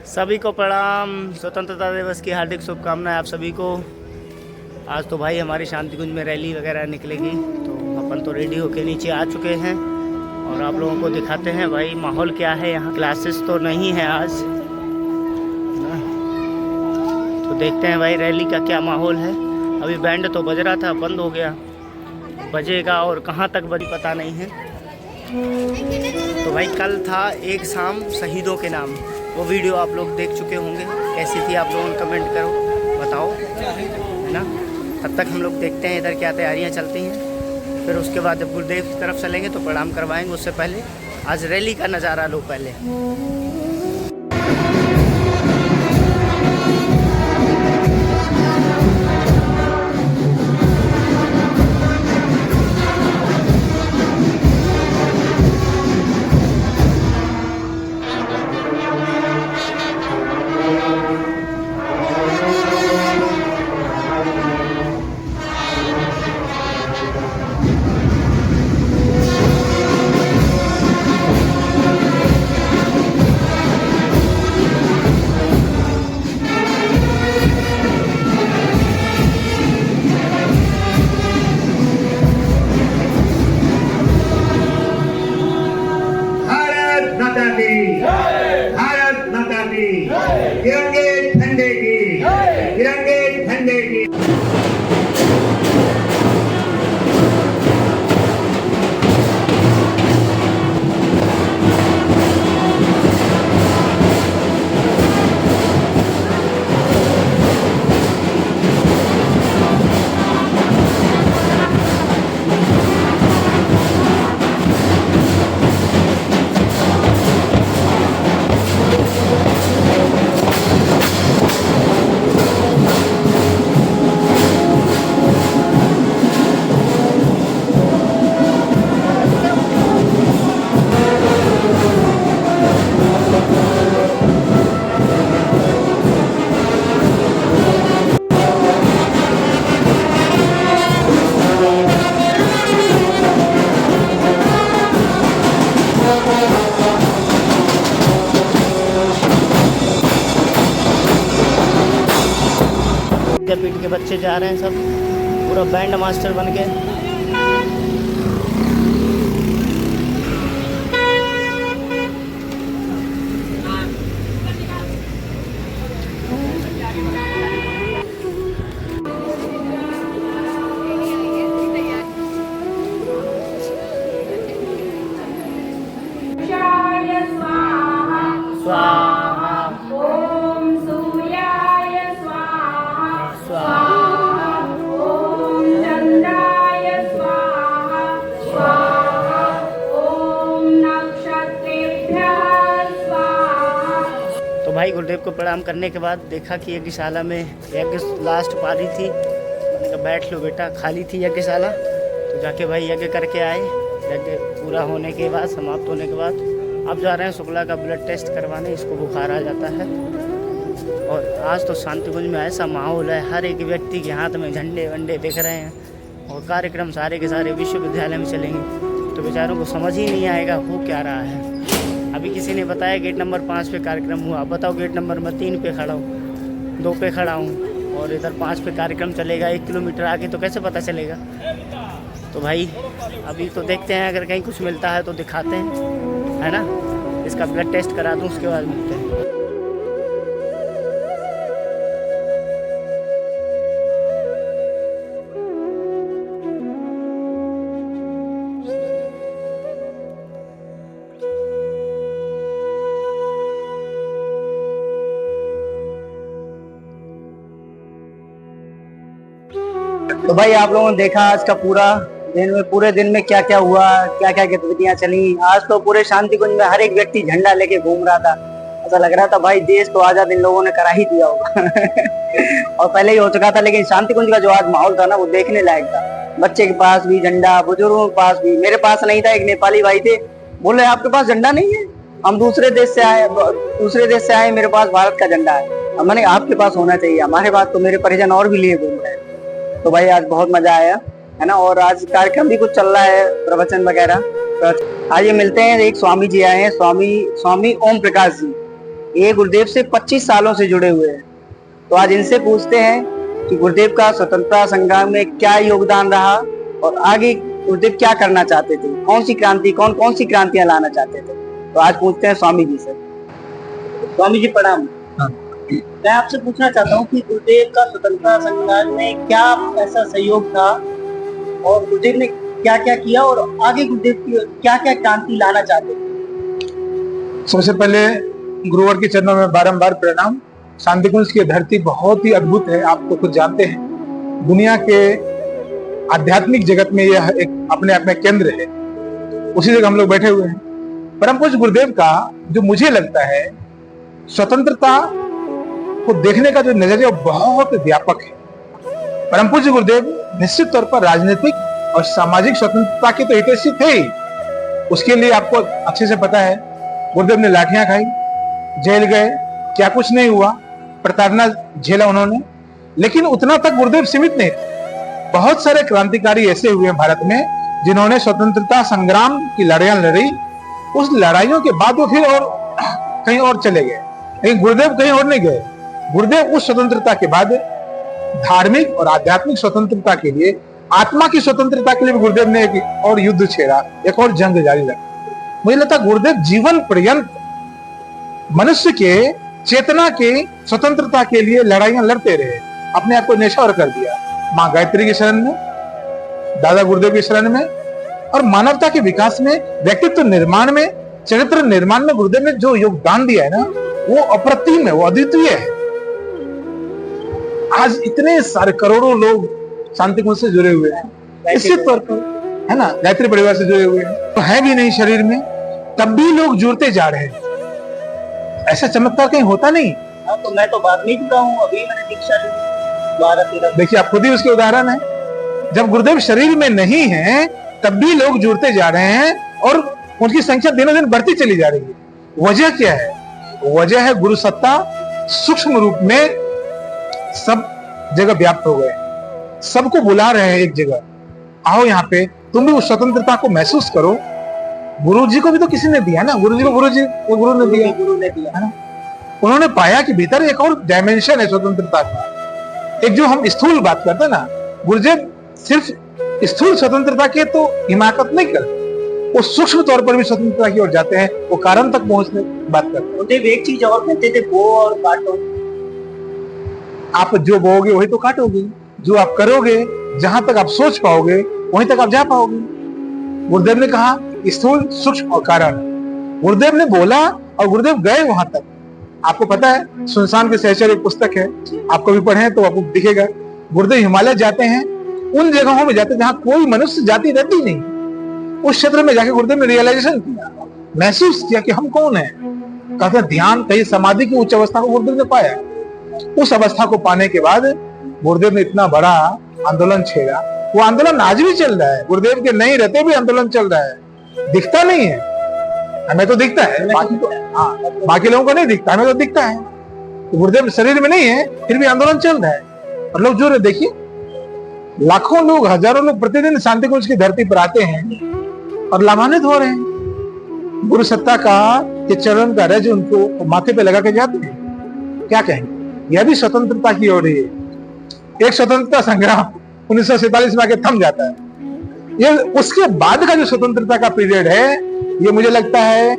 सभी को प्रणाम। स्वतंत्रता दिवस की हार्दिक शुभकामनाएं आप सभी को। आज तो भाई हमारी शांति कुंज में रैली वगैरह निकलेगी, तो अपन तो रेडी होके नीचे आ चुके हैं और आप लोगों को दिखाते हैं भाई माहौल क्या है यहाँ। क्लासेस तो नहीं है आज ना, तो देखते हैं भाई रैली का क्या माहौल है। अभी बैंड तो बज रहा था, बंद हो गया, बजेगा और कहाँ तक बजी पता नहीं है। तो भाई कल था एक शाम शहीदों के नाम, वो वीडियो आप लोग देख चुके होंगे, कैसी थी आप लोगों ने कमेंट करो बताओ, है ना। तब तक हम लोग देखते हैं इधर क्या तैयारियां चलती हैं, फिर उसके बाद जब गुरुदेव की तरफ चलेंगे तो प्रणाम करवाएंगे। उससे पहले आज रैली का नज़ारा लो पहले। भारत माता की तिरंगे झंडे की, तिरंगे झंडे की। विद्यापीठ के बच्चे जा रहे हैं सब, पूरा बैंड मास्टर बन के। स्वाहा ओम सूर्याय स्वाहा स्वाहा ओम चंद्राय स्वाहा स्वाहा ओम नक्षत्रेभ्यः स्वाहा। तो भाई गुरुदेव को प्रणाम करने के बाद देखा कि यज्ञशाला में यज्ञ लास्ट पारी थी, मैंने कहा बैठ लो बेटा, खाली थी यज्ञशाला, तो जाके भाई यज्ञ करके आए। यज्ञ पूरा होने के बाद, समाप्त होने के बाद अब जा रहे हैं शुक्ला का ब्लड टेस्ट करवाने, इसको बुखार आ जाता है। और आज तो शांति कुंज में ऐसा माहौल है, हर एक व्यक्ति के हाथ में झंडे वंडे दिख रहे हैं और कार्यक्रम सारे के सारे विश्वविद्यालय में चलेंगे, तो बेचारों को समझ ही नहीं आएगा हो क्या रहा है। अभी किसी ने बताया गेट नंबर 5 पे कार्यक्रम हुआ, बताओ गेट नंबर मैं 3 पे खड़ा हूँ, 2 पे खड़ा हूँ और इधर 5 पे कार्यक्रम चलेगा, 1 किलोमीटर आगे, तो कैसे पता चलेगा। तो भाई अभी तो देखते हैं, अगर कहीं कुछ मिलता है तो दिखाते हैं, है ना। इसका ब्लड टेस्ट करा दूँ, उसके बाद मिलते हैं। तो भाई आप लोगों ने देखा आज का पूरा दिन में, पूरे दिन में क्या क्या हुआ, क्या क्या गतिविधियां चली। आज तो पूरे शांति कुंज में हर एक व्यक्ति झंडा लेके घूम रहा था, ऐसा लग रहा था भाई देश को आजाद इन लोगों ने करा ही दिया होगा। और पहले ही हो चुका था, लेकिन शांति कुंज का जो आज माहौल था ना, वो देखने लायक था। बच्चे के पास भी झंडा, बुजुर्गों के पास भी, मेरे पास नहीं था। एक नेपाली भाई थे, बोले आपके पास झंडा नहीं है, हम दूसरे देश से आए, मेरे पास भारत का झंडा है। अब मैंने आपके पास होना चाहिए, हमारे पास तो मेरे परिजन और भी लिए घूम रहे हैं। तो भाई आज बहुत मजा आया, है ना। और आज कार्यक्रम भी कुछ चल रहा है, प्रवचन वगैरह। तो आइए मिलते हैं, एक स्वामी जी आए हैं, स्वामी ओम प्रकाश जी। ये गुरुदेव से 25 सालों से जुड़े हुए हैं। तो आज इनसे पूछते हैं कि गुरुदेव का स्वतंत्रता संग्राम में क्या योगदान रहा और आगे गुरुदेव क्या करना चाहते थे, कौन सी क्रांतियां लाना चाहते थे। तो आज पूछते हैं स्वामी जी से। स्वामी जी प्रणाम। मैं आपसे पूछना चाहता हूँ कि गुरुदेव का स्वतंत्रता संग्राम में क्या ऐसा सहयोग था और गुरुदेव ने क्या क्या किया और आगे गुरुदेव की क्या क्या क्रांति लाना चाहते थे। सबसे पहले गुरुवर के चरणों में बारंबार प्रणाम। शांति कुंज की धरती बहुत ही अद्भुत है, आप तो खुद जानते हैं। दुनिया के आध्यात्मिक जगत में यह एक अपने आप में केंद्र है, उसी जगह हम लोग बैठे हुए हैं। परम पूज्य गुरुदेव का जो मुझे लगता है स्वतंत्रता को देखने का जो नजरिया बहुत व्यापक है। परम पूज्य गुरुदेव निश्चित तौर पर राजनीतिक और सामाजिक स्वतंत्रता के तो हितैषी थे ही। उसके लिए आपको अच्छे से पता है, गुरुदेव ने लाठियां खाई, जेल गए, क्या कुछ नहीं हुआ, प्रताड़ना झेला उन्होंने। लेकिन उतना तक गुरुदेव सीमित नहीं थे। बहुत सारे क्रांतिकारी ऐसे हुए हैं भारत में जिन्होंने स्वतंत्रता संग्राम की लड़ाइयां लड़ी। उस लड़ाइयों के बाद वो फिर और कहीं और चले गए, लेकिन गुरुदेव कहीं और नहीं गए। गुरुदेव उस स्वतंत्रता के बाद धार्मिक और आध्यात्मिक स्वतंत्रता के लिए, आत्मा की स्वतंत्रता के लिए भी गुरुदेव ने एक और युद्ध छेड़ा, एक और जंग जारी रखा। मुझे लगता है गुरुदेव जीवन पर्यंत मनुष्य के चेतना के स्वतंत्रता के लिए लड़ाइयां लड़ते रहे, अपने आप को न्यौछावर कर दिया। माँ गायत्री की शरण में, दादा गुरुदेव की शरण में, और मानवता के विकास में, व्यक्तित्व निर्माण में, चरित्र निर्माण में गुरुदेव ने जो योगदान दिया है ना, वो अप्रतिम है, वो अद्वितीय है। आज इतने सारे करोड़ों लोग शांति कुंज से जुड़े हुए हैं, निश्चित तौर पर है ना, गायत्री परिवार से जुड़े हुए हैं, तो है भी नहीं शरीर में, तब भी लोग जुड़ते जा रहे हैं। ऐसा चमत्कार कहीं होता नहीं। तो मैं तो बाद में जुड़ा हूँ, अभी मैंने दीक्षा ली 12-13। देखिए आप खुद ही उसके उदाहरण है। जब गुरुदेव शरीर में नहीं है तब भी लोग जुड़ते जा रहे हैं और उनकी संख्या दिनों दिन बढ़ती चली जा रही है। वजह क्या है? वजह है गुरु सत्ता सूक्ष्म रूप में सब जगह व्याप्त हो गए, सबको बुला रहे हैं एक जगह, आओ यहाँ पे, तुम भी उस स्वतंत्रता को महसूस करो। गुरु जी को भी तो किसी ने दिया ना, गुरु जी को गुरु ने दिया है ना। उन्होंने पाया कि भीतर एक और डायमेंशन है स्वतंत्रता का। एक जो हम स्थूल बात करते हैं ना, गुरुदेव सिर्फ स्थूल स्वतंत्रता के तो हिमाकत नहीं करते, वो सूक्ष्म तौर पर भी स्वतंत्रता की ओर जाते हैं, वो कारण तक पहुंचने की बात करते हैं। गुरुदेव एक चीज और कहते थे, बो और काटो। आप जो बोओगे वही तो काटोगे, जो आप करोगे, जहां तक आप सोच पाओगे वहीं तक आप जा पाओगे। गुरुदेव ने कहा स्थूल, सूक्ष्म और कारण। गुरुदेव ने बोला और गुरुदेव गए वहां तक। आपको पता है सुनसान के सहचर एक पुस्तक है, आप कभी पढ़े तो आपको दिखेगा। गुरुदेव हिमालय जाते हैं, उन जगहों में जाते हैं जहां कोई मनुष्य जाति रहती नहीं। उस क्षेत्र में जाके गुरुदेव ने रियलाइजेशन किया, महसूस किया कि हम कौन है। कहते ध्यान, कहीं समाधि की उच्च अवस्था को गुरुदेव ने पाया। उस अवस्था को पाने के बाद गुरुदेव ने इतना बड़ा आंदोलन छेड़ा। वो आंदोलन आज भी चल रहा है, गुरुदेव के नहीं रहते भी आंदोलन चल रहा है। दिखता नहीं है, हमें तो दिखता है, बाकी लोगों को नहीं दिखता, हमें तो दिखता है। तो गुरुदेव शरीर में नहीं है, फिर भी आंदोलन चल रहा है और लोग जो देखिए, लाखों लोग, हजारों लोग प्रतिदिन शांति कुंज की धरती पर आते हैं और लाभान्वित हो रहे हैं। गुरु सत्ता का ये चरण का रज उनको माथे पे लगा के जाते हैं। क्या कहेंगे? यह भी स्वतंत्रता की ओर है। एक स्वतंत्रता संग्राम 1947 में आके थम जाता है। ये उसके बाद का जो स्वतंत्रता का पीरियड है, ये मुझे लगता है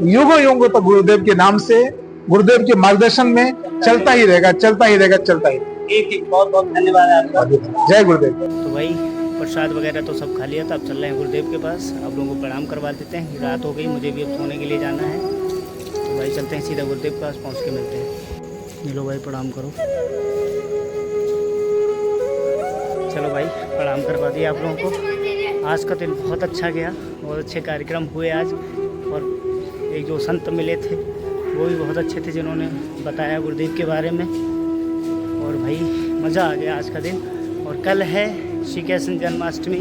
युगों युगों तक गुरुदेव के नाम से, गुरुदेव के मार्गदर्शन में चलता ही रहेगा, चलता ही रहेगा, चलता ही। ठीक, बहुत बहुत धन्यवाद आपका। जय गुरुदेव। तो भाई प्रसाद वगैरह तो सब खा लिया था, अब चल रहे हैं गुरुदेव के पास। आप लोगों को प्रणाम करवा देते हैं, रात हो गई, मुझे भी अब सोने के लिए जाना है। तो भाई चलते हैं सीधा गुरुदेव के पास, पहुँच के मिलते हैं। लो भाई प्रणाम करो। चलो भाई प्रणाम करवा दिया आप लोगों को। आज का दिन बहुत अच्छा गया, बहुत अच्छे कार्यक्रम हुए आज। और एक जो संत मिले थे वो भी बहुत अच्छे थे, जिन्होंने बताया गुरुदेव के बारे में। और भाई मज़ा आ गया आज का दिन। और कल है श्री कृष्ण जन्माष्टमी,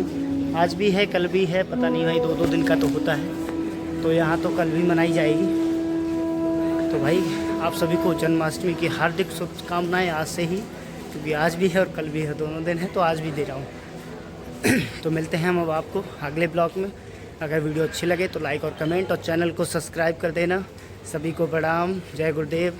आज भी है, कल भी है, पता नहीं भाई, 2-2 दिन का तो होता है। तो यहाँ तो कल भी मनाई जाएगी। तो भाई आप सभी को जन्माष्टमी की हार्दिक शुभकामनाएं आज से ही, क्योंकि आज भी है और कल भी है, दोनों दिन है, तो आज भी दे रहा हूँ। तो मिलते हैं हम अब आपको अगले ब्लॉग में। अगर वीडियो अच्छी लगे तो लाइक और कमेंट और चैनल को सब्सक्राइब कर देना। सभी को प्रणाम, जय गुरुदेव।